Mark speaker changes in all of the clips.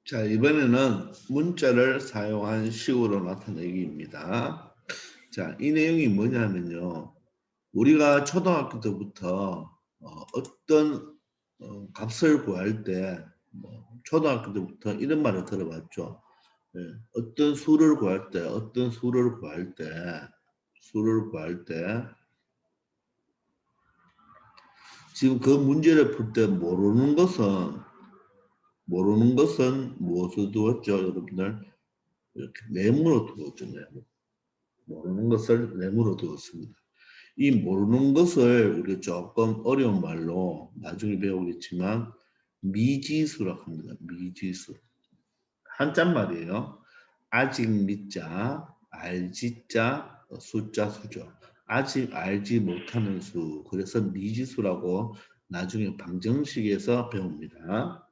Speaker 1: 자, 이번에는 문자를 사용한 식으로 나타내기입니다. 자, 이 내용이 뭐냐면요. 우리가 초등학교 때부터 어떤 값을 구할 때 초등학교 때부터 이런 말을 들어봤죠. 예, 어떤 수를 구할 때, 수를 구할 때 지금 그 문제를 풀 때 모르는 것은 무엇을 두었죠, 여러분들? 이렇게 네모로 두었죠, 네모. 모르는 것을 네모로 두었습니다. 이 모르는 것을 우리 조금 어려운 말로 나중에 배우겠지만 미지수라고 합니다. 미지수. 한자말이에요. 아직 미자, 알지자, 숫자 수죠. 아직 알지 못하는 수. 그래서 미지수라고 나중에 방정식에서 배웁니다.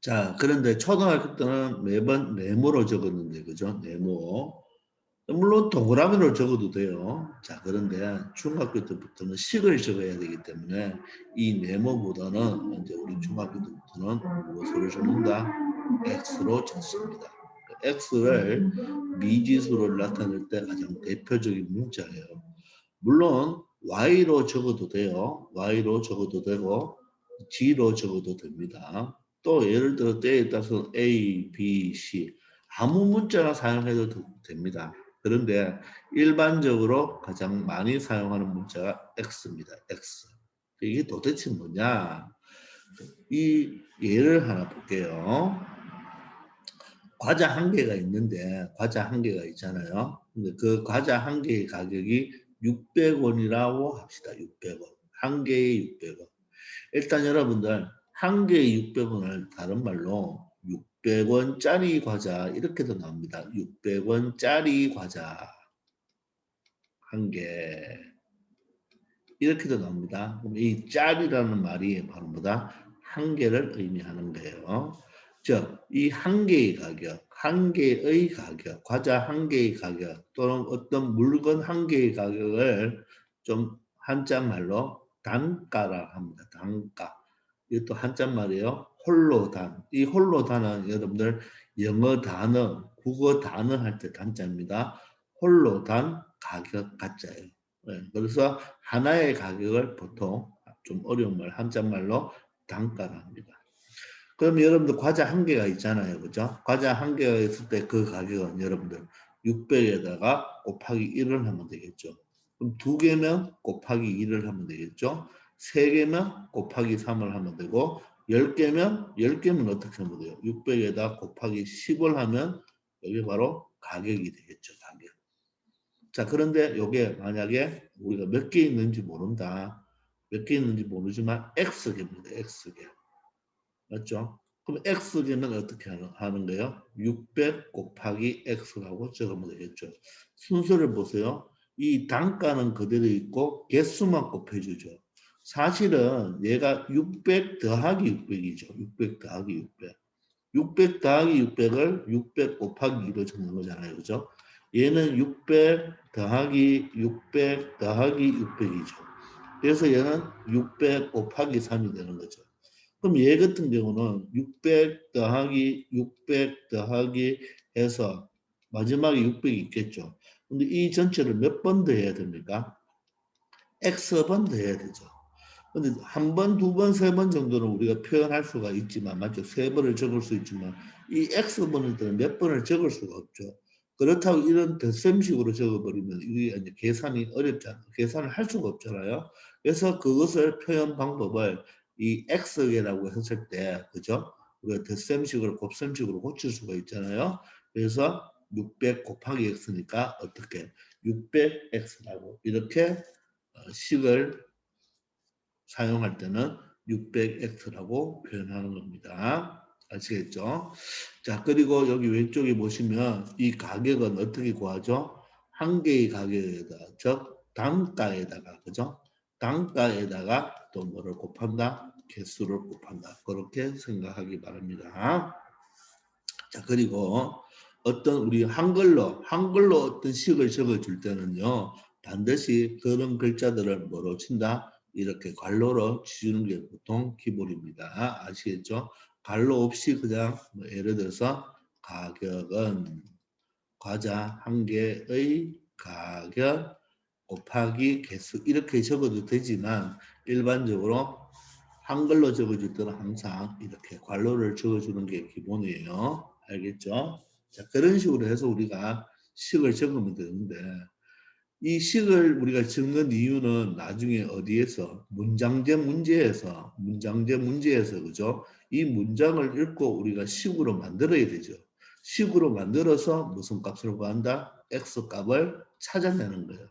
Speaker 1: 자, 그런데 초등학교 때는 매번 네모로 적었는데, 그죠? 네모. 물론 동그라미로 적어도 돼요. 자, 그런데 중학교 때부터는 식을 적어야 되기 때문에 이 네모보다는 이제 우리 중학교 때부터는 무엇으로 적는다? x로 적습니다. x를 미지수로 나타낼 때 가장 대표적인 문자예요. 물론 y로 적어도 돼요. y로 적어도 되고 g로 적어도 됩니다. 또 예를 들어 때에 따라서 a, b, c 아무 문자나 사용해도 됩니다. 그런데 일반적으로 가장 많이 사용하는 문자가 x입니다. x. 이게 도대체 뭐냐? 이 예를 하나 볼게요. 과자 한 개가 있는데 과자 한 개가 있잖아요. 근데 그 과자 한 개의 가격이 600원이라고 합시다. 600원. 한 개에 600원. 일단 여러분들 한 개에 600원을 다른 말로 600원짜리 과자 이렇게도 나옵니다. 600원짜리 과자 한 개. 이렇게도 나옵니다. 그럼 이 짤이라는 말이 바로 뭐다? 한 개를 의미하는 거예요. 즉, 이 한 개의 가격, 한 개의 가격, 과자 한 개의 가격 또는 어떤 물건 한 개의 가격을 좀 한자 말로 단가라 합니다. 단가. 이것도 한자 말이에요. 홀로단. 이 홀로단은 여러분들 영어 단어, 국어 단어 할 때 단자입니다. 홀로단 가격 가짜예요. 네, 그래서 하나의 가격을 보통 좀 어려운 말 한자말로 단가라 합니다. 그럼 여러분들 과자 한 개가 있잖아요. 그죠? 과자 한 개가 있을 때 그 가격은 여러분들 600에다가 곱하기 1을 하면 되겠죠. 그럼 두 개면 곱하기 2를 하면 되겠죠. 세 개면 곱하기 3을 하면 되고 10개면 어떻게 하면 돼요? 600에다 곱하기 10을 하면 여기 바로 가격이 되겠죠. 가격. 자, 그런데 이게 만약에 우리가 몇 개 있는지 모른다. 몇 개 있는지 모르지만 X개입니다. X개. 맞죠? 그럼 X개는 어떻게 하는 거예요? 600 곱하기 X라고 적으면 되겠죠. 순서를 보세요. 이 단가는 그대로 있고 개수만 곱해주죠. 사실은 얘가 600 더하기 600이죠. 600 더하기 600. 600 더하기 600을 600 곱하기 2로 적는 거잖아요. 그죠? 얘는 600 더하기 600 더하기 600이죠. 그래서 얘는 600 곱하기 3이 되는 거죠. 그럼 얘 같은 경우는 600 더하기 600 더하기 해서 마지막에 600이 있겠죠. 근데 이 전체를 몇 번 더해야 됩니까? X번 더해야 되죠. 근데 한 번, 두 번, 세 번 정도는 우리가 표현할 수가 있지만, 맞죠? 세 번을 적을 수 있지만, 이 X번을 몇 번을 적을 수가 없죠. 그렇다고 이런 덧셈식으로 적어버리면 이게 이제 계산이 어렵잖아요. 계산을 할 수가 없잖아요. 그래서 그것을 표현 방법을 이 X라고 했을 때, 그죠? 우리가 덧셈식을 곱셈식으로 고칠 수가 있잖아요. 그래서 600 곱하기 X니까 어떻게? 600X라고 이렇게 식을 사용할 때는 600x라고 표현하는 겁니다. 아시겠죠? 자, 그리고 여기 왼쪽에 보시면 이 가격은 어떻게 구하죠? 한 개의 가격에다, 즉 단가에다가, 그죠? 단가에다가 또 뭐를 곱한다? 개수를 곱한다. 그렇게 생각하기 바랍니다. 자, 그리고 어떤 우리 한글로 어떤 식을 적어줄 때는요, 반드시 그런 글자들을 뭐로 친다? 이렇게 괄호로 치는 게 보통 기본입니다. 아시겠죠? 괄호 없이 그냥 뭐 예를 들어서 가격은 과자 한 개의 가격 곱하기 개수 이렇게 적어도 되지만 일반적으로 한글로 적어줄 때는 항상 이렇게 괄호를 적어주는 게 기본이에요. 알겠죠? 자, 그런 식으로 해서 우리가 식을 적으면 되는데 이 식을 우리가 적는 이유는 나중에 어디에서 문장제 문제에서 그죠? 이 문장을 읽고 우리가 식으로 만들어야 되죠. 식으로 만들어서 무슨 값을 구한다? x 값을 찾아내는 거예요.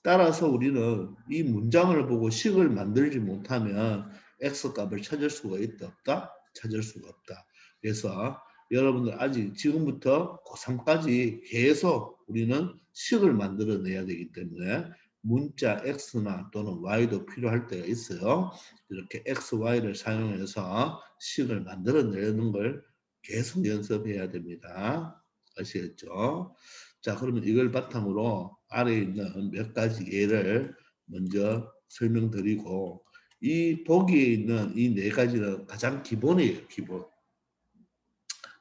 Speaker 1: 따라서 우리는 이 문장을 보고 식을 만들지 못하면 x 값을 찾을 수가 있다 없다? 찾을 수가 없다. 그래서 여러분들 아직 지금부터 고3까지 계속 우리는 식을 만들어내야 되기 때문에 문자 x나 또는 y도 필요할 때가 있어요. 이렇게 x, y를 사용해서 식을 만들어내는 걸 계속 연습해야 됩니다. 아시겠죠? 자, 그러면 이걸 바탕으로 아래에 있는 몇 가지 예를 먼저 설명드리고 이 보기에 있는 이 네 가지는 가장 기본이에요, 기본.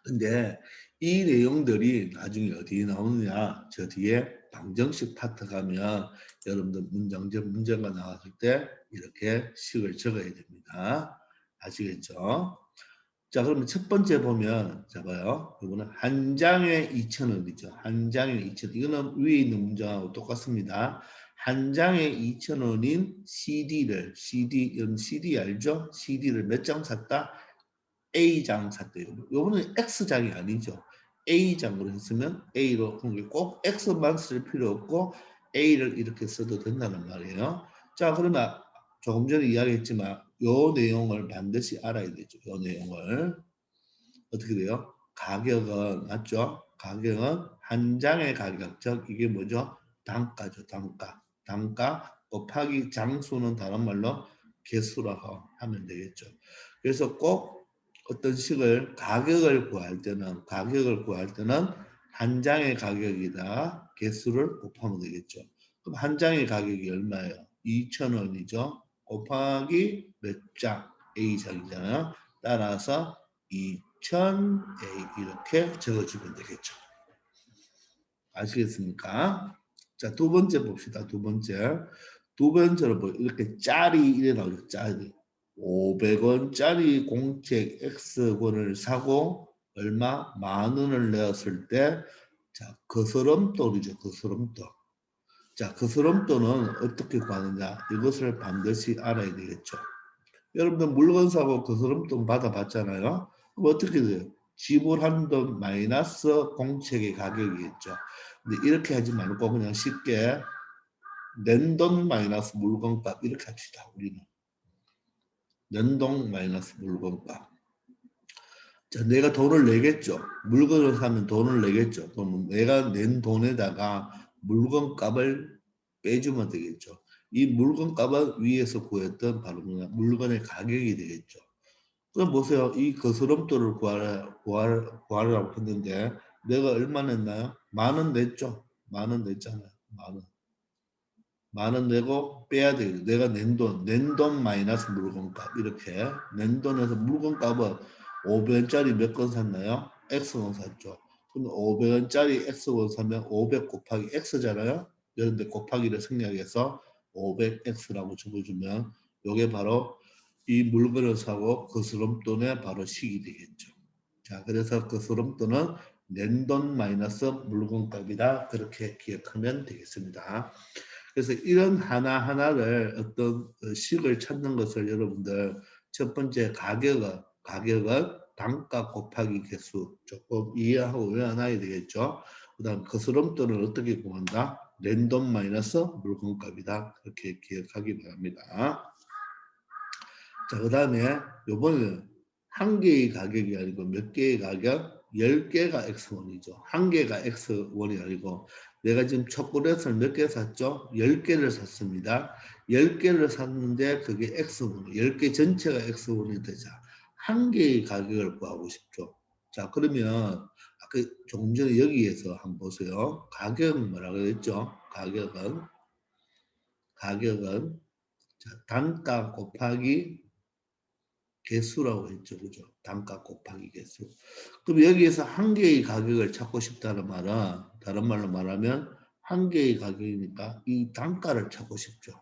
Speaker 1: 근데 이 내용들이 나중에 어디에 나오느냐? 저 뒤에 방정식 파트 가면 여러분들 문장제 문제가 나왔을 때 이렇게 식을 적어야 됩니다. 아시겠죠? 자, 그러면 첫 번째 보면, 자, 봐요. 이거는 한 장에 2,000원이죠. 한 장에 2,000원. 이거는 위에 있는 문장하고 똑같습니다. 한 장에 2,000원인 이건 CD 알죠? CD를 몇 장 샀다? A장 샀대요. 요거는 X장이 아니죠. A장으로 했으면 A로, 꼭 X만 쓸 필요 없고 A를 이렇게 써도 된다는 말이에요. 자, 그러면 조금 전에 이야기했지만 요 내용을 반드시 알아야 되죠. 요 내용을. 어떻게 돼요? 가격은 맞죠? 가격은 한 장의 가격, 즉 이게 뭐죠? 단가죠, 단가. 단가 곱하기 장수는 다른 말로 개수라고 하면 되겠죠. 그래서 꼭 어떤 식을 가격을 구할 때는 한 장의 가격이다 개수를 곱하면 되겠죠. 그럼 한 장의 가격이 얼마예요? 2,000원이죠. 곱하기 몇 장? A장이잖아요. 따라서 2000A 이렇게 적어주면 되겠죠. 아시겠습니까? 자, 두 번째 봅시다. 두 번째. 두 번째로 뭐 이렇게 짤이 이래 나오죠. 짤이. 500원짜리 공책 X권을 사고 얼마? 10,000원을 내었을 때 자, 거스름돈이죠. 거스름돈. 자, 거스름돈은 어떻게 구하느냐? 이것을 반드시 알아야 되겠죠. 여러분들 물건 사고 거스름돈 받아봤잖아요. 그럼 어떻게 돼요? 지불한 돈 마이너스 공책의 가격이겠죠. 근데 이렇게 하지 말고 그냥 쉽게 낸 돈 마이너스 물건값 이렇게 합시다. 우리는 낸 돈 마이너스 물건값. 자, 내가 돈을 내겠죠. 물건을 사면 돈을 내겠죠. 그럼 내가 낸 돈에다가 물건값을 빼주면 되겠죠. 이 물건값은 위에서 구했던 바로 물건의 가격이 되겠죠. 그럼 보세요. 이 거스름돈을 구하라고 했는데 내가 얼마 냈나요? 10,000원 냈죠. 10,000원 냈잖아요. 10,000원. 10,000원 내고 빼야 되겠죠. 내가 낸 돈 마이너스 물건값 이렇게 낸 돈에서 물건값은 500원짜리 몇 건 샀나요? X건 샀죠. 그럼 500원짜리 X건 사면 500 곱하기 X잖아요. 그런데 곱하기를 생략해서 500X라고 적어주면 이게 바로 이 물건을 사고 거스름돈의 바로 식이 되겠죠. 자, 그래서 거스름돈은 낸 돈 마이너스 물건값이다. 그렇게 기억하면 되겠습니다. 그래서 이런 하나하나를 어떤 식을 찾는 것을 여러분들 첫 번째 가격은 단가 곱하기 개수 조금 이해하고 외워놔야 되겠죠. 그 다음 거스름돈을 어떻게 구한다? 랜덤 마이너스 물건값이다. 그렇게 기억하기 바랍니다. 자, 그 다음에 요번에는 한 개의 가격이 아니고 몇 개의 가격? 10개가 X1이죠. 한 개가 X1이 아니고 내가 지금 초콜릿을 몇 개 샀죠? 10개를 샀습니다. 10개를 샀는데 그게 X1, 10개 전체가 X1이 되자 한 개의 가격을 구하고 싶죠. 자, 그러면 아까 조금 전에 여기에서 한번 보세요. 가격은 뭐라고 했죠? 가격은 자, 단가 곱하기 개수라고 했죠. 그죠? 단가 곱하기 개수. 그럼 여기에서 한 개의 가격을 찾고 싶다는 말은 다른 말로 말하면 한 개의 가격이니까 이 단가를 찾고 싶죠.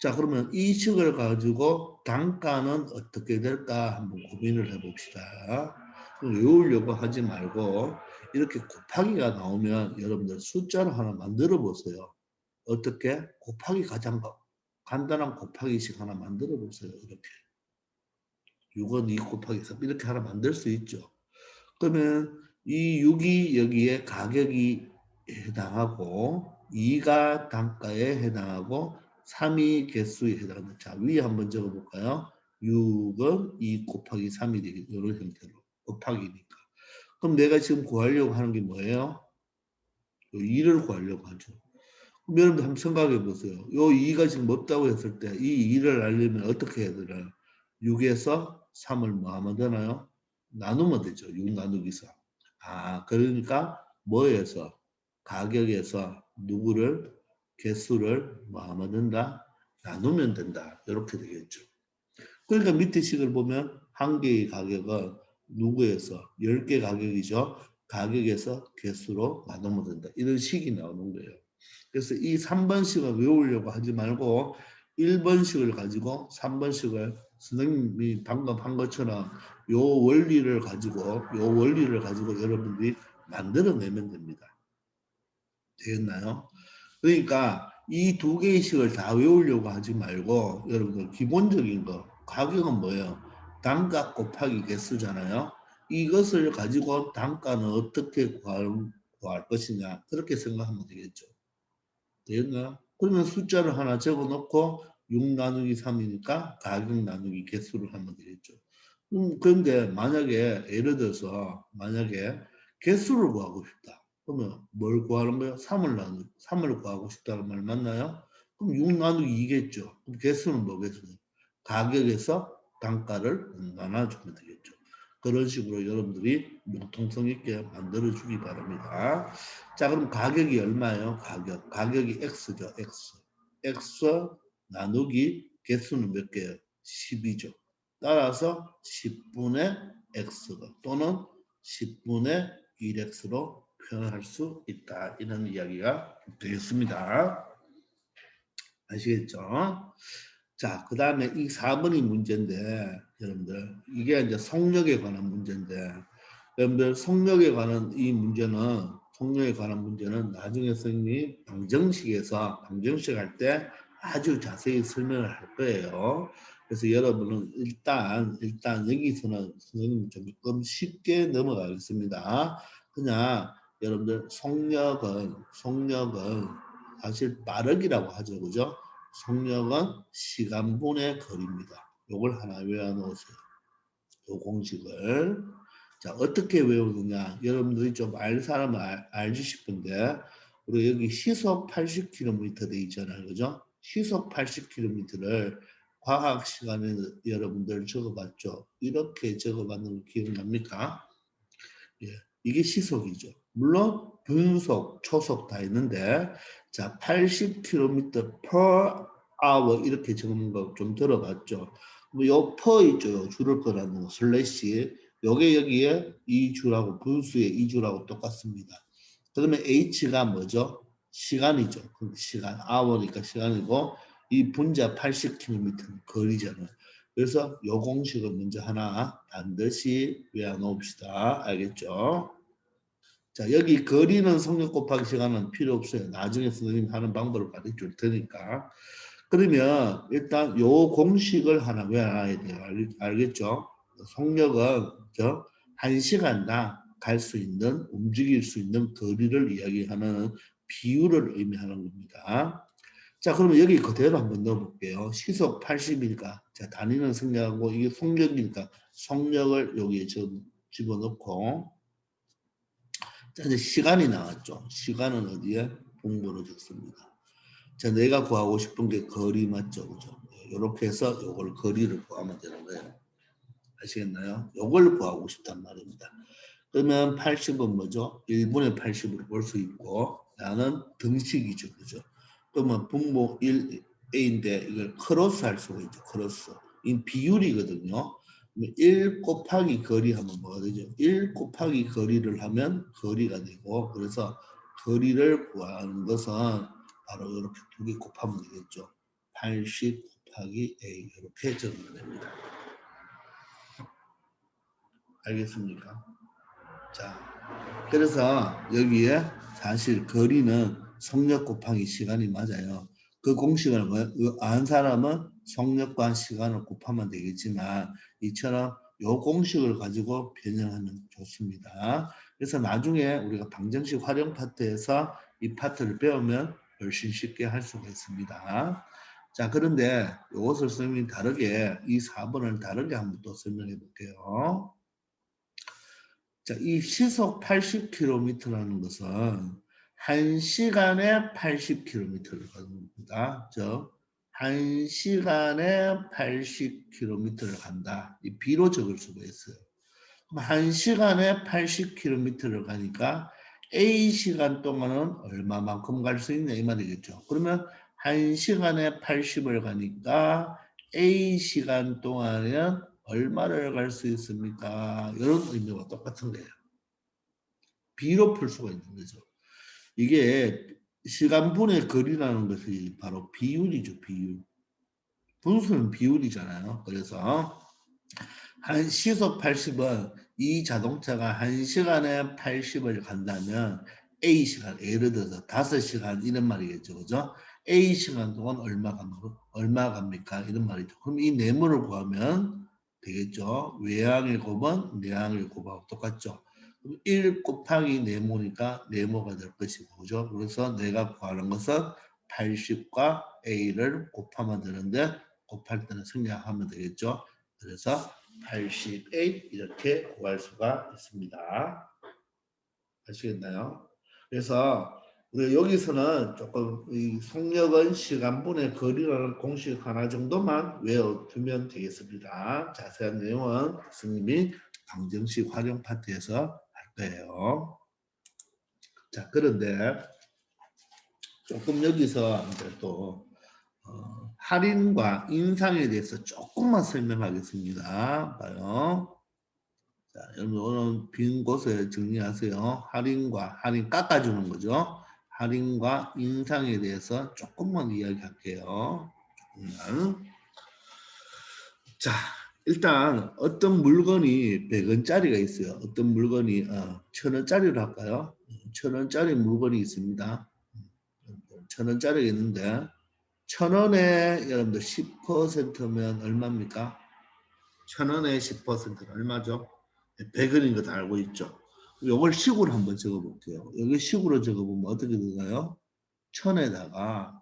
Speaker 1: 자, 그러면 이 식을 가지고 단가는 어떻게 될까 한번 고민을 해봅시다. 외우려고 하지 말고 이렇게 곱하기가 나오면 여러분들 숫자를 하나 만들어 보세요. 어떻게? 곱하기 가장 간단한 곱하기식 하나 만들어 보세요. 이렇게. 6은 2 곱하기 3 이렇게 하나 만들 수 있죠. 그러면 이 6이 여기에 가격이 해당하고 2가 단가에 해당하고 3이 개수에 해당합니다. 자, 위에 한번 적어볼까요? 6은 2 곱하기 3이 되겠죠. 이런 형태로 곱하기니까. 그럼 내가 지금 구하려고 하는 게 뭐예요? 2를 구하려고 하죠. 그럼 여러분들 한번 생각해 보세요. 요 2가 지금 없다고 했을 때 이 2를 알려면 어떻게 해야 되나요? 6에서 3을 뭐 하면 되나요? 나누면 되죠. 6 나누기 4. 아, 그러니까 뭐에서? 가격에서 누구를? 개수를 뭐 하면 된다? 나누면 된다. 이렇게 되겠죠. 그러니까 밑에 식을 보면 한 개의 가격은 누구에서? 10개 가격이죠. 가격에서 개수로 나누면 된다. 이런 식이 나오는 거예요. 그래서 이 3번식을 외우려고 하지 말고 1번식을 가지고 3번식을 선생님이 방금 한 것처럼 요 원리를 가지고 여러분들이 만들어내면 됩니다. 되겠나요? 그러니까 이 두 개의 식을 다 외우려고 하지 말고 여러분들 기본적인 거 가격은 뭐예요? 단가 곱하기 개수잖아요. 이것을 가지고 단가는 어떻게 구할 것이냐 그렇게 생각하면 되겠죠. 되겠나? 그러면 숫자를 하나 적어 놓고 6 나누기 3이니까 가격 나누기 개수를 하면 되겠죠. 그런데 만약에 예를 들어서 만약에 개수를 구하고 싶다. 그러면 뭘 구하는 거예요? 3을 구하고 싶다는 말 맞나요? 그럼 6 나누기 2겠죠. 그럼 개수는 뭐겠어요? 가격에서 단가를 나눠주면 되겠죠. 그런 식으로 여러분들이 융통성 있게 만들어주기 바랍니다. 자, 그럼 가격이 얼마예요? 가격이 X죠. X. X 나누기 개수는 몇 개예요? 10이죠. 따라서 10분의 X가 또는 10분의 1X로 표현할 수 있다. 이런 이야기가 되겠습니다. 아시겠죠? 자, 그 다음에 이 4번이 문제인데, 여러분들, 이게 이제 속력에 관한 문제인데, 여러분들, 속력에 관한 문제는 나중에 선생님이 방정식 할 때 아주 자세히 설명을 할 거예요. 그래서 여러분은 일단 여기서는 선생님 조금 쉽게 넘어가겠습니다. 그냥 여러분들 속력은 사실 빠르기라고 하죠. 그죠? 속력은 시간분의 거리입니다. 요걸 하나 외워놓으세요. 요 공식을. 자, 어떻게 외우느냐. 여러분들이 좀 알 사람은 알지 싶은데, 우리 여기 시속 80km 돼 있잖아요. 그죠? 시속 80km를 과학 시간에 여러분들 적어봤죠? 이렇게 적어봤는 거 기억납니까? 예, 이게 시속이죠. 물론 분속, 초속 다 있는데 자 80km per hour 이렇게 적는 거 좀 들어봤죠. 요 per 있죠. 줄을 거라는 거, 슬래시. 요게 여기에 이 줄하고 분수의 이 줄하고 똑같습니다. 그러면 h가 뭐죠? 시간이죠. 시간, hour니까 시간이고 이 분자 80km는 거리잖아요. 그래서 요 공식을 먼저 하나 반드시 외워놓읍시다. 알겠죠? 자, 여기 거리는 속력 곱하기 시간은 필요 없어요. 나중에 선생님 하는 방법을 가르쳐 줄 테니까. 그러면 일단 요 공식을 하나 외워놔야 돼요. 알겠죠? 속력은 1시간당 갈 수 있는, 움직일 수 있는 거리를 이야기하는 비율을 의미하는 겁니다. 자, 그러면 여기 그대로 한번 넣어볼게요. 시속 80이니까, 자, 단위는 생략하고, 이게 속력이니까, 속력을 여기에 집어넣고, 자, 이제 시간이 나왔죠. 시간은 어디에? 분모로 적습니다. 자, 내가 구하고 싶은 게 거리 맞죠? 그죠? 이렇게 해서 이걸 거리를 구하면 되는 거예요. 아시겠나요? 이걸 구하고 싶단 말입니다. 그러면 80은 뭐죠? 1분의 80으로 볼 수 있고, 나는 등식이죠. 그죠? 그러면 분모 1A인데 이걸 크로스 할 수가 있죠. 크로스. 이 비율이거든요. 1 곱하기 거리 하면 뭐가 되죠? 1 곱하기 거리를 하면 거리가 되고, 그래서 거리를 구하는 것은 바로 이렇게 두 개 곱하면 되겠죠. 80 곱하기 A 이렇게 적으면 됩니다. 알겠습니까? 자, 그래서 여기에 사실 거리는 속력 곱하기 시간이 맞아요. 그 공식을 아는 사람은 속력과 시간을 곱하면 되겠지만 이처럼 요 공식을 가지고 변형하면 좋습니다. 그래서 나중에 우리가 방정식 활용 파트에서 이 파트를 배우면 훨씬 쉽게 할 수가 있습니다. 자, 그런데 이것을 선생님이 다르게 이 4번을 다르게 한번 또 설명해 볼게요. 자, 이 시속 80km라는 것은 1시간에 80km를 가는 겁니다. 즉 1시간에 80km를 간다. 이 B로 적을 수가 있어요. 그럼 1시간에 80km를 가니까 A시간 동안은 얼마만큼 갈 수 있냐 이 말이겠죠. 그러면 1시간에 80을 가니까 A시간 동안은 얼마를 갈 수 있습니까? 이런 의미와 똑같은 거예요. B로 풀 수가 있는 거죠. 이게 시간분의 거리라는 것이 바로 비율이죠. 비율. 분수는 비율이잖아요. 그래서 한 시속 80은 이 자동차가 1시간에 80을 간다면 A시간, 예를 들어서 5시간 이런 말이겠죠. 그죠? A시간 동안 얼마 갑니까? 이런 말이죠. 그럼 이 네모를 구하면 되겠죠. 외항의 곱은 내항의 곱하고 똑같죠. 1 곱하기 네모니까 네모가 될 것이고, 그죠? 그래서 내가 구하는 것은 80과 A를 곱하면 되는데, 곱할 때는 생략하면 되겠죠. 그래서 88 이렇게 구할 수가 있습니다. 아시겠나요? 그래서 우리 여기서는 조금 이 속력은 시간분의 거리라는 공식 하나 정도만 외워두면 되겠습니다. 자세한 내용은 교수님이 방정식 활용 파트에서 할 거예요. 자, 그런데 조금 여기서 이제 또 할인과 인상에 대해서 조금만 설명하겠습니다. 봐요. 자, 여러분 오늘 빈 곳에 정리하세요. 할인 깎아주는 거죠. 할인과 인상에 대해서 조금만 이야기할게요. 조금만. 자, 일단 어떤 물건이 100원짜리가 있어요. 어떤 물건이 1000원짜리로 할까요? 1000원짜리 물건이 있습니다. 1000원짜리가 있는데 1000원에 여러분들 10%면 얼마입니까? 1000원에 10%는 얼마죠? 100원인 거 다 알고 있죠. 이걸 식으로 한번 적어볼게요. 여기 식으로 적어보면 어떻게 되나요? 1000에다가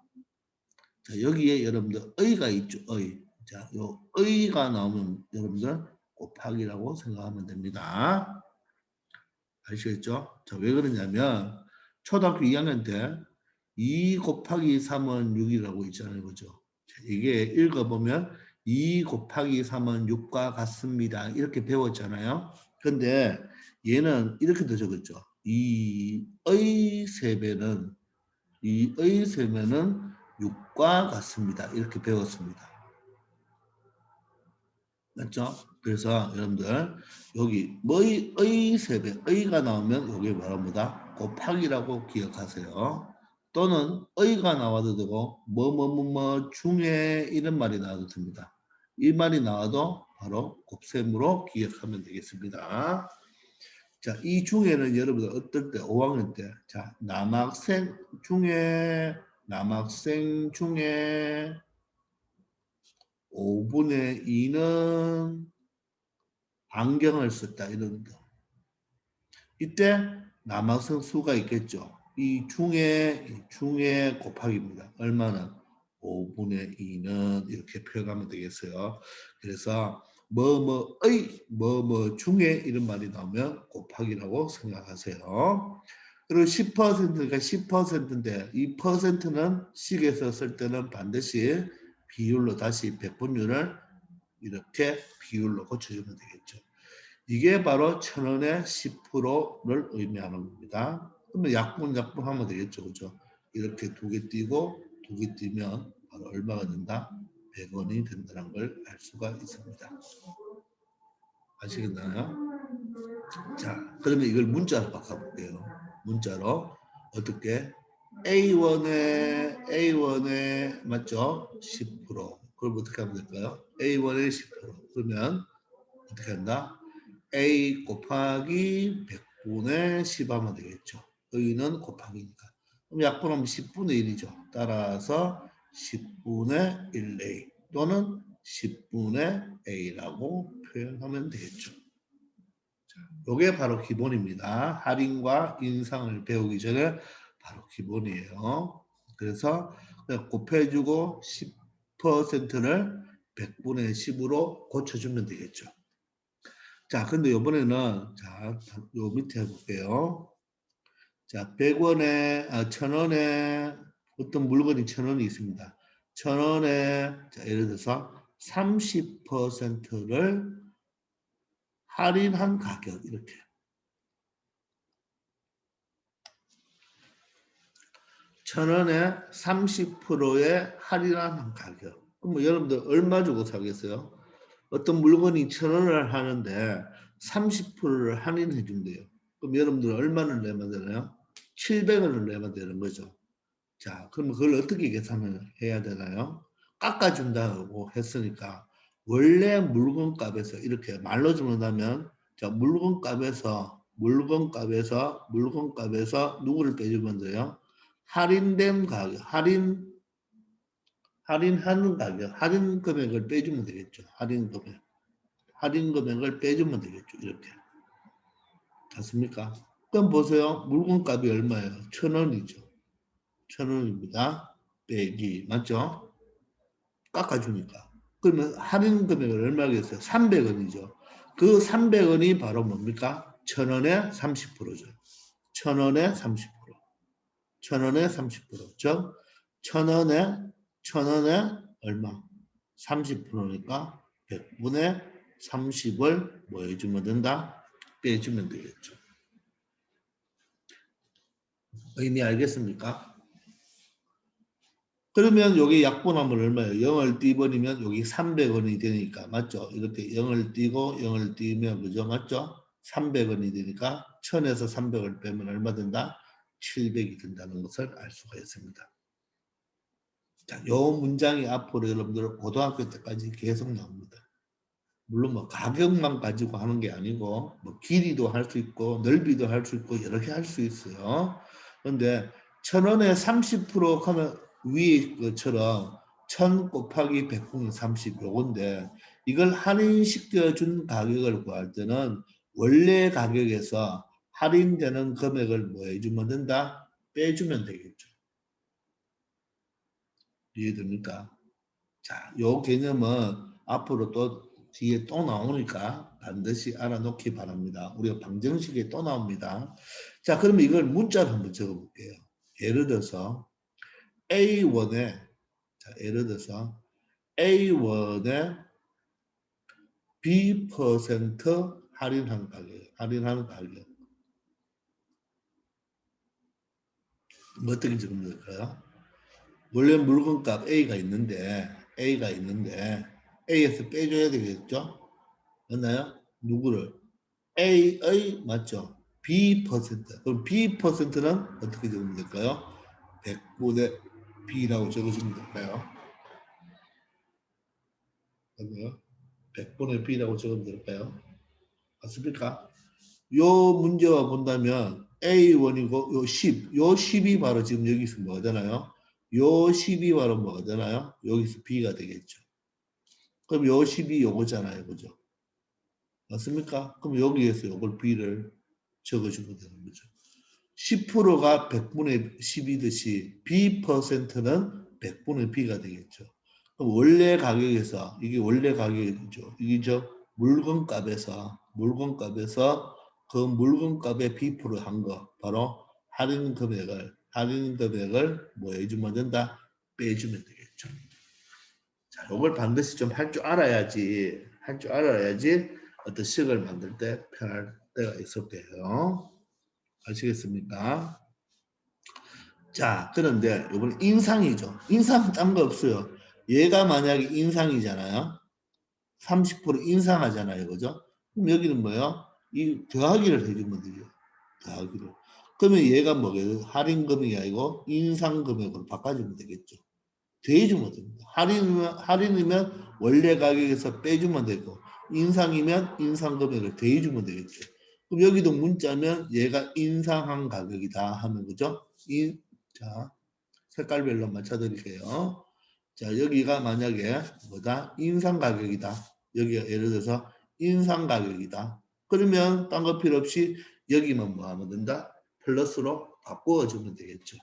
Speaker 1: 자, 여기에 여러분들 의가 있죠. 의. 자, 요 의가 나오면 여러분들 곱하기라고 생각하면 됩니다. 아시겠죠? 자, 왜 그러냐면 초등학교 2학년 때 2 곱하기 3은 6이라고 있잖아요. 그죠? 자, 이게 읽어보면 2 곱하기 3은 6과 같습니다. 이렇게 배웠잖아요. 근데 얘는 이렇게도 적었죠. 2의 세배는 2의 세배는 6과 같습니다. 이렇게 배웠습니다. 맞죠? 그래서 여러분들 여기 뭐의 세배, 의가 나오면 여기 뭐랍니다. 곱하기라고 기억하세요. 또는 의가 나와도 되고 뭐뭐뭐뭐 중에 이런 말이 나와도 됩니다. 이 말이 나와도 바로 곱셈으로 기억하면 되겠습니다. 자, 이 중에는 여러분들 어떨 때 5학년 때 자, 남학생 중에 5분의 2는 안경을 썼다 이런 거. 이때 남학생 수가 있겠죠. 이 중에 곱하기입니다. 얼마나? 5분의 2는 이렇게 표현하면 되겠어요. 그래서 뭐뭐 중에 이런 말이 나오면 곱하기라고 생각하세요. 그리고 10%가 10%인데 이 퍼센트는 식에서 쓸 때는 반드시 비율로 다시 백분율을 이렇게 비율로 고쳐주면 되겠죠. 이게 바로 1000원의 10%를 의미하는 겁니다. 그러면 약분하면 되겠죠. 그죠? 이렇게 두 개 띄고 두 개 띄면 바로 얼마가 된다? 100원이 된다는 걸 알 수가 있습니다. 아시겠나요? 자, 그러면 이걸 문자로 바꿔볼게요. 문자로 어떻게? A1에 맞죠? 10%. 그럼 어떻게 하면 될까요? A1에 10%. 그러면 어떻게 한다? A 곱하기 100분의 10 하면 되겠죠. 여기는 곱하기니까. 그럼 약분하면 10분의 1이죠. 따라서 10분의 1A 또는 10분의 A라고 표현하면 되겠죠. 이게 바로 기본입니다. 할인과 인상을 배우기 전에 바로 기본이에요. 그래서 곱해주고 10%를 100분의 10으로 고쳐주면 되겠죠. 자, 근데 이번에는 자, 요 밑에 해볼게요. 자, 100원에, 1000원에 어떤 물건이 1000원이 있습니다. 1000원에, 자, 예를 들어서 30%를 할인한 가격, 이렇게. 1000원에 30%의 할인한 가격. 그럼 뭐 여러분들 얼마 주고 사겠어요? 어떤 물건이 1000원을 하는데 30%를 할인해 준대요. 그럼 여러분들 얼마를 내면 되나요? 700원을 내면 되는 거죠. 자, 그럼 그걸 어떻게 계산을 해야 되나요? 깎아준다고 했으니까 원래 물건값에서 이렇게 말로 주문하면 자, 물건값에서 누구를 빼주면 돼요? 할인된 가격, 할인하는 가격, 할인 금액을 빼주면 되겠죠. 할인 금액을 빼주면 되겠죠. 이렇게. 맞습니까? 그럼 보세요. 물건값이 얼마예요? 1000원이죠. 1000원입니다. 빼기. 맞죠? 깎아주니까. 그러면 할인 금액을 얼마겠어요? 300원이죠. 그 300원이 바로 뭡니까? 1000원의 30%죠. 1000원의 30%. 1000원의 30%. 즉, 1000원에 얼마? 30%니까 100분의 30을 뭐 해주면 된다? 빼주면 되겠죠. 의미 알겠습니까? 그러면 여기 약분하면 얼마예요? 0을 띄버리면 여기 300원이 되니까 맞죠? 이렇게 0을 띄고 0을 띄면 그죠? 맞죠? 300원이 되니까 1000에서 300을 빼면 얼마 된다? 700이 된다는 것을 알 수가 있습니다. 자, 요 문장이 앞으로 여러분들 고등학교 때까지 계속 나옵니다. 물론 뭐 가격만 가지고 하는 게 아니고 뭐 길이도 할 수 있고 넓이도 할 수 있고 여러 개 할 수 있어요. 그런데 1000원에 30% 하면 위에 것처럼 1000 곱하기 100분의 30 요건데 이걸 할인시켜 준 가격을 구할 때는 원래 가격에서 할인되는 금액을 뭐 해주면 된다? 빼주면 되겠죠. 이해됩니까? 자, 요 개념은 앞으로 또 뒤에 또 나오니까 반드시 알아놓기 바랍니다. 우리가 방정식에 또 나옵니다. 자, 그러면 이걸 문자로 한번 적어볼게요. 예를 들어서 A1에 자, 예를 들어서 A1에 B% 할인한 가격. 뭐 어떻게 적으면 될까요? 원래 물건값 A가 있는데 A에서 빼줘야 되겠죠? 맞나요? 누구를? A의 맞죠? B%. 그럼 B%는 어떻게 적으면 될까요? 100분의 B라고 적어주면 될까요? 맞나요? 100분의 B라고 적으면 될까요? 맞습니까? 요 문제와 본다면 A1이고 요 10, 요 10이 바로 지금 여기서 뭐가 되나요? 요 10이 바로 뭐가 되나요? 여기서 B가 되겠죠. 그럼 요 10이 요거잖아요. 그죠? 맞습니까? 그럼 여기에서 요걸 B를 적어주면 되는 거죠. 10%가 100분의 10이듯이 B%는 100분의 B가 되겠죠. 그럼 원래 가격에서 이게 원래 가격이죠. 이게 저 물건값에서 그 물건값에 B%한 거 바로 할인 금액을 뭐 해주면 된다? 빼주면 되겠죠. 자, 이걸 반드시 좀 할 줄 알아야지 어떤 식을 만들 때 편할 때가 있을 거예요. 아시겠습니까? 자, 그런데 이번 인상이죠. 인상은 딴 거 없어요. 얘가 만약에 인상이잖아요. 30% 인상하잖아요. 그죠? 그럼 여기는 뭐예요? 이 더하기를 해주면 되죠. 더하기를. 그러면 얘가 뭐겠어요? 할인 금액이 아니고 인상 금액으로 바꿔주면 되겠죠. 더해주면 됩니다. 할인이면 원래 가격에서 빼주면 되고 인상이면 인상 금액을 더해주면 되겠죠. 그럼 여기도 문자면 얘가 인상한 가격이다 하는 거죠. 자, 색깔별로 맞춰드릴게요. 자, 여기가 만약에 뭐다? 인상 가격이다. 여기가 예를 들어서 인상 가격이다. 그러면 딴 거 필요 없이 여기만 뭐 하면 된다? 플러스로 바꾸어주면 되겠죠.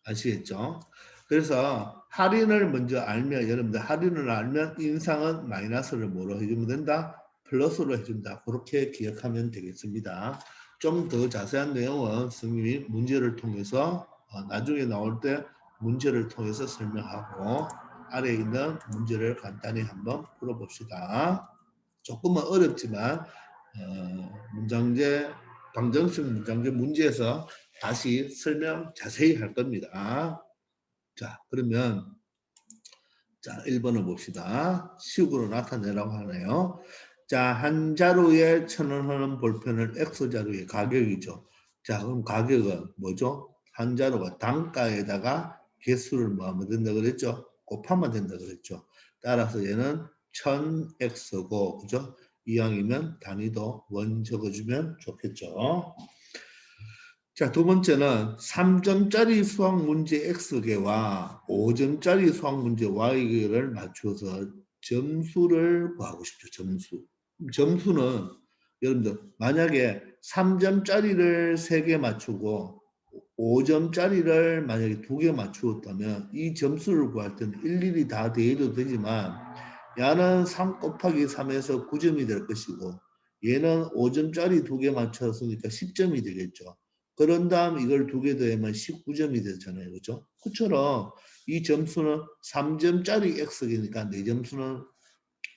Speaker 1: 아시겠죠? 그래서 할인을 먼저 알면 여러분들 할인을 알면 인상은 마이너스를 뭐로 해주면 된다? 플러스로 해준다. 그렇게 기억하면 되겠습니다. 좀 더 자세한 내용은 선생님이 문제를 통해서 나중에 나올 때 문제를 통해서 설명하고 아래에 있는 문제를 간단히 한번 풀어봅시다. 조금은 어렵지만 문장제 방정식 문장제 문제에서 다시 설명 자세히 할 겁니다. 자, 그러면 자, 1번을 봅시다. 식으로 나타내라고 하네요. 자, 한 자루에 1,000원 하는 볼펜은 X자루의 가격이죠. 자, 그럼 가격은 뭐죠? 한 자루가 단가에다가 개수를 뭐 하면 된다 그랬죠? 곱하면 된다 그랬죠. 따라서 얘는 1000X고, 그죠? 이왕이면 단위도 원 적어주면 좋겠죠. 자, 두 번째는 3점짜리 수학 문제 X개와 5점짜리 수학 문제 Y개를 맞춰서 점수를 구하고 싶죠. 점수. 점수는 여러분들 만약에 3점짜리를 3개 맞추고 5점짜리를 만약에 2개 맞추었다면 이 점수를 구할 때는 일일이 다 대해도 되지만 야는 3 곱하기 3에서 9점이 될 것이고 얘는 5점짜리 2개 맞췄으니까 10점이 되겠죠. 그런 다음 이걸 2개 더하면 19점이 되잖아요. 그렇죠? 그처럼 이 점수는 3점짜리 X이니까 내 점수는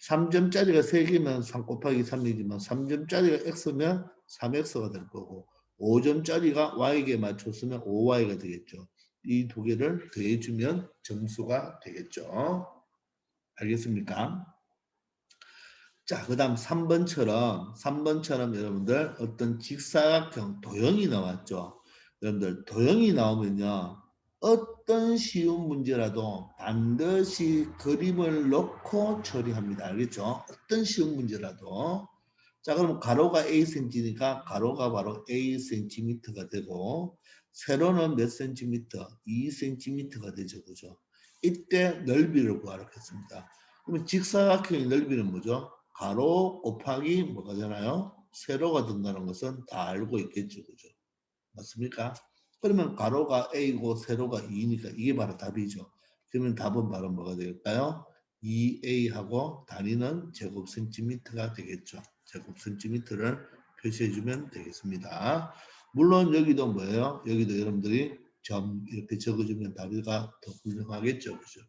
Speaker 1: 3점짜리가 3개면 3 곱하기 3이지만 3점짜리가 X면 3X가 될 거고 5점짜리가 Y에게 맞췄으면 5Y가 되겠죠. 이 두 개를 더해주면 점수가 되겠죠. 알겠습니까? 자, 그 다음 3번처럼 여러분들 어떤 직사각형 도형이 나왔죠. 여러분들 도형이 나오면요. 어떤 쉬운 문제라도 반드시 그림을 넣고 처리합니다. 알겠죠? 어떤 쉬운 문제라도. 자, 그럼 가로가 Acm니까 가로가 바로 Acm가 되고 세로는 몇 cm? 2cm가 되죠. 그죠? 이때 넓이를 구하라고 했습니다. 그러면 직사각형의 넓이는 뭐죠? 가로 곱하기 뭐가 되나요? 세로가 된다는 것은 다 알고 있겠죠. 그죠? 맞습니까? 그러면 가로가 A고 세로가 2니까 이게 바로 답이죠. 그러면 답은 바로 뭐가 될까요? 2A하고 단위는 제곱 센티미터가 되겠죠. 제곱 센티미터를 표시해주면 되겠습니다. 물론 여기도 뭐예요? 여기도 여러분들이 점 이렇게 적어주면 답이가 더 훌륭하겠죠. 그죠?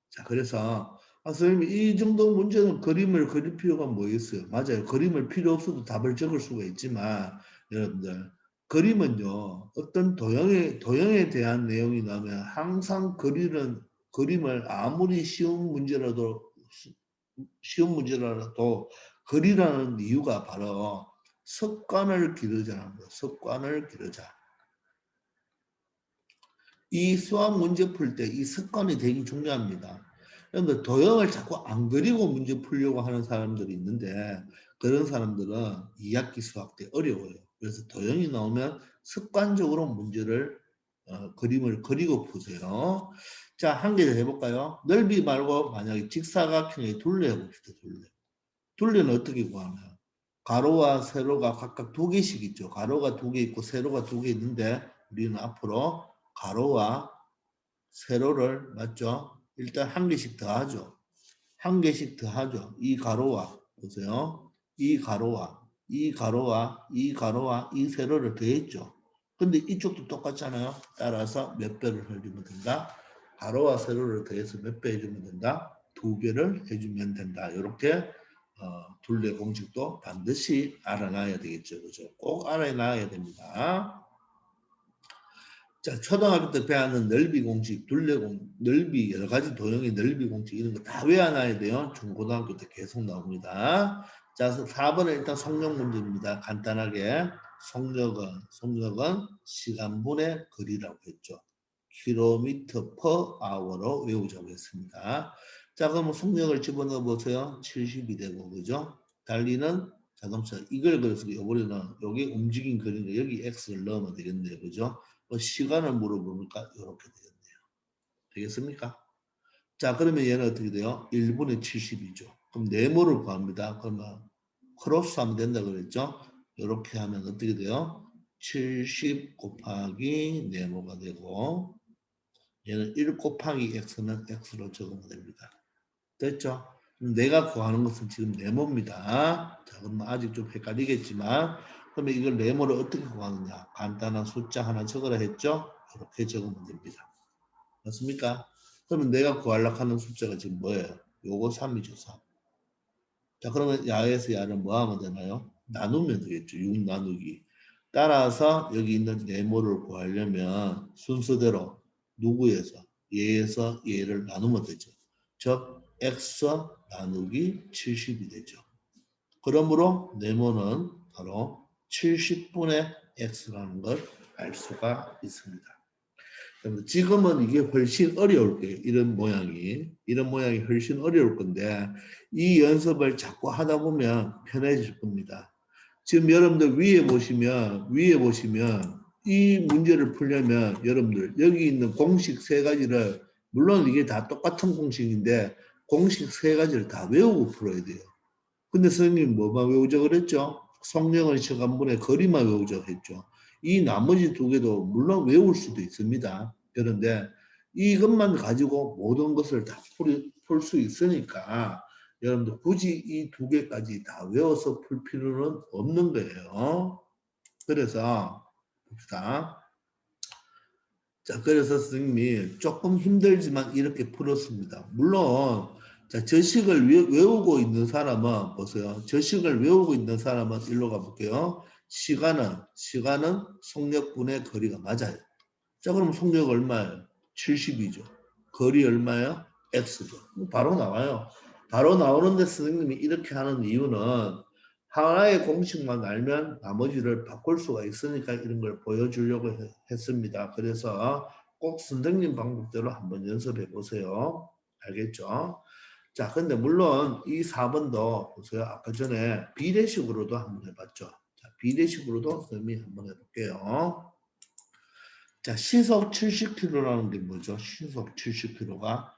Speaker 1: 자, 그래서 선생님 이 정도 문제는 그림을 그릴 필요가 뭐 있어요? 맞아요. 그림을 필요 없어도 답을 적을 수가 있지만 여러분들 그림은요 어떤 도형에 대한 내용이 나오면 항상 그림을 아무리 쉬운 문제라도 그리라는 이유가 바로 습관을 기르자는 거예요. 습관을 기르자. 이 수학 문제 풀 때 이 습관이 되게 중요합니다. 그런데 도형을 자꾸 안 그리고 문제 풀려고 하는 사람들이 있는데 그런 사람들은 2학기 수학 때 어려워요. 그래서 도형이 나오면 습관적으로 문제를 그림을 그리고 푸세요. 자, 한 개 더 해볼까요? 넓이 말고 만약에 직사각형의 둘레 해봅시다. 둘레. 둘레는 어떻게 구하나요? 가로와 세로가 각각 2개씩 있죠. 가로가 2개 있고 세로가 2개 있는데 우리는 앞으로 가로와 세로를 맞죠? 일단 한 개씩 더 하죠. 한 개씩 더 하죠. 이 가로와 보세요. 이 가로와 이 가로와 이 가로와 이 세로를 더했죠. 근데 이쪽도 똑같잖아요. 따라서 몇 배를 해주면 된다? 가로와 세로를 더해서 몇 배 해주면 된다? 2배를 해주면 된다. 이렇게 둘레 공식도 반드시 알아놔야 되겠죠. 그죠? 꼭 알아놔야 됩니다. 자, 초등학교 때 배우는 넓이 공식, 넓이, 여러 가지 도형의 넓이 공식 이런 거 다 외워놔야 돼요. 중고등학교 때 계속 나옵니다. 자, 4번은 일단 속력 문제입니다. 간단하게 속력은 시간분의 거리라고 했죠. 킬로미터 퍼 아워로 외우자고 했습니다. 자, 그러면 속력을 집어넣어 보세요. 70이 되고, 그죠? 달리는 자동차 이걸 그래서 요번에는 여기 움직인 거리가 여기 x를 넣으면 되겠네요. 그죠? 시간을 물어보니까 이렇게 되겠네요. 되겠습니까? 자, 그러면 얘는 어떻게 돼요? 1분의 70이죠. 그럼 네모를 구합니다. 그러면 크로스 하면 된다 그랬죠? 이렇게 하면 어떻게 돼요? 70 곱하기 네모가 되고 얘는 1 곱하기 x는 x로 적으면 됩니다. 됐죠? 내가 구하는 것은 지금 네모입니다. 자, 그럼 아직 좀 헷갈리겠지만 그러면 이걸 네모를 어떻게 구하느냐? 간단한 숫자 하나 적으라 했죠? 이렇게 적으면 됩니다. 맞습니까? 그러면 내가 구하려고 하는 숫자가 지금 뭐예요? 요거 3이죠, 3. 자, 그러면 야에서 야를 뭐 하면 되나요? 나누면 되겠죠. 6 나누기. 따라서 여기 있는 네모를 구하려면 순서대로 누구에서? 얘에서 얘를 나누면 되죠. 즉, x 나누기 70이 되죠. 그러므로 네모는 바로 70분의 x라는 걸 알 수가 있습니다. 지금은 이게 훨씬 어려울 거예요. 이런 모양이 훨씬 어려울 건데 이 연습을 자꾸 하다 보면 편해질 겁니다. 지금 여러분들 위에 보시면 이 문제를 풀려면 여러분들 여기 있는 공식 세 가지를 물론 이게 다 똑같은 공식인데 공식 세 가지를 다 외우고 풀어야 돼요. 근데 선생님 뭐만 외우자고 그랬죠? 속력은 시간분의 거리만 외우자고 했죠. 이 나머지 두 개도 물론 외울 수도 있습니다. 그런데 이것만 가지고 모든 것을 다 풀 수 있으니까 여러분들 굳이 이 두 개까지 다 외워서 풀 필요는 없는 거예요. 그래서 봅시다. 자, 그래서 선생님이 조금 힘들지만 이렇게 풀었습니다. 물론 자, 저식을 외우고 있는 사람은 보세요. 저식을 외우고 있는 사람은 일로 가볼게요. 시간은 속력분의 거리가 맞아요. 자, 그럼 속력 얼마예요? 70이죠. 거리 얼마예요? x죠. 바로 나와요. 바로 나오는데 선생님이 이렇게 하는 이유는 하나의 공식만 알면 나머지를 바꿀 수가 있으니까 이런 걸 보여주려고 했습니다. 그래서 꼭 선생님 방법대로 한번 연습해 보세요. 알겠죠? 자, 근데 물론 이 4번도 보세요. 아까 전에 비례식으로도 한번 해봤죠. 자, 비례식으로도 선생님이 한번 해볼게요. 자, 시속 70km라는 게 뭐죠? 시속 70km가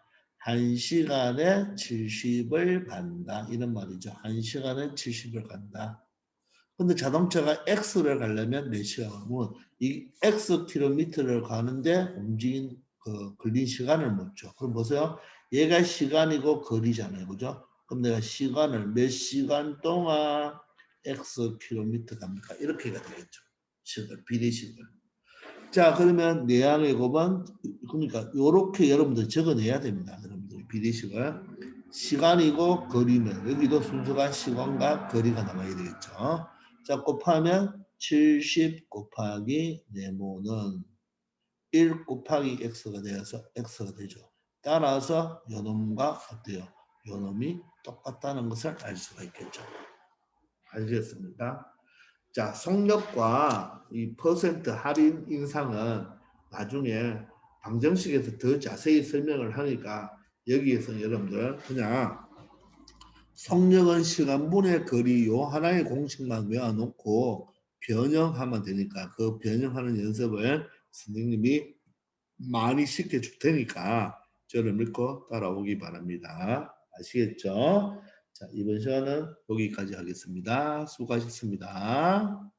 Speaker 1: 1시간에 70을 간다. 이런 말이죠. 1시간에 70을 간다. 근데 자동차가 X를 가려면 몇 시간 가면 이 X 킬로미터를 가는데 걸린 시간을 묻죠. 그럼 보세요. 얘가 시간이고 거리잖아요. 그죠? 그럼 내가 시간을 몇 시간 동안 X 킬로미터 갑니까? 이렇게가 되겠죠. 비례식을. 자, 그러면 내항의 곱은 그러니까 요렇게 여러분들 적어내야 됩니다. 여러분들 비례식을 시간이고 거리는 여기도 순서가 시간과 거리가 나와야 되겠죠. 자, 곱하면 70 곱하기 네모는 1 곱하기 x가 되어서 x가 되죠. 따라서 요놈과 어때요? 요놈이 똑같다는 것을 알 수가 있겠죠. 알겠습니까? 자, 속력과 이 퍼센트 할인 인상은 나중에 방정식에서 더 자세히 설명을 하니까 여기에서 여러분들 그냥 속력은 시간분의 거리 요 하나의 공식만 외워놓고 변형하면 되니까 그 변형하는 연습을 선생님이 많이 시켜줄 테니까 저를 믿고 따라오기 바랍니다. 아시겠죠? 자, 이번 시간은 여기까지 하겠습니다. 수고하셨습니다.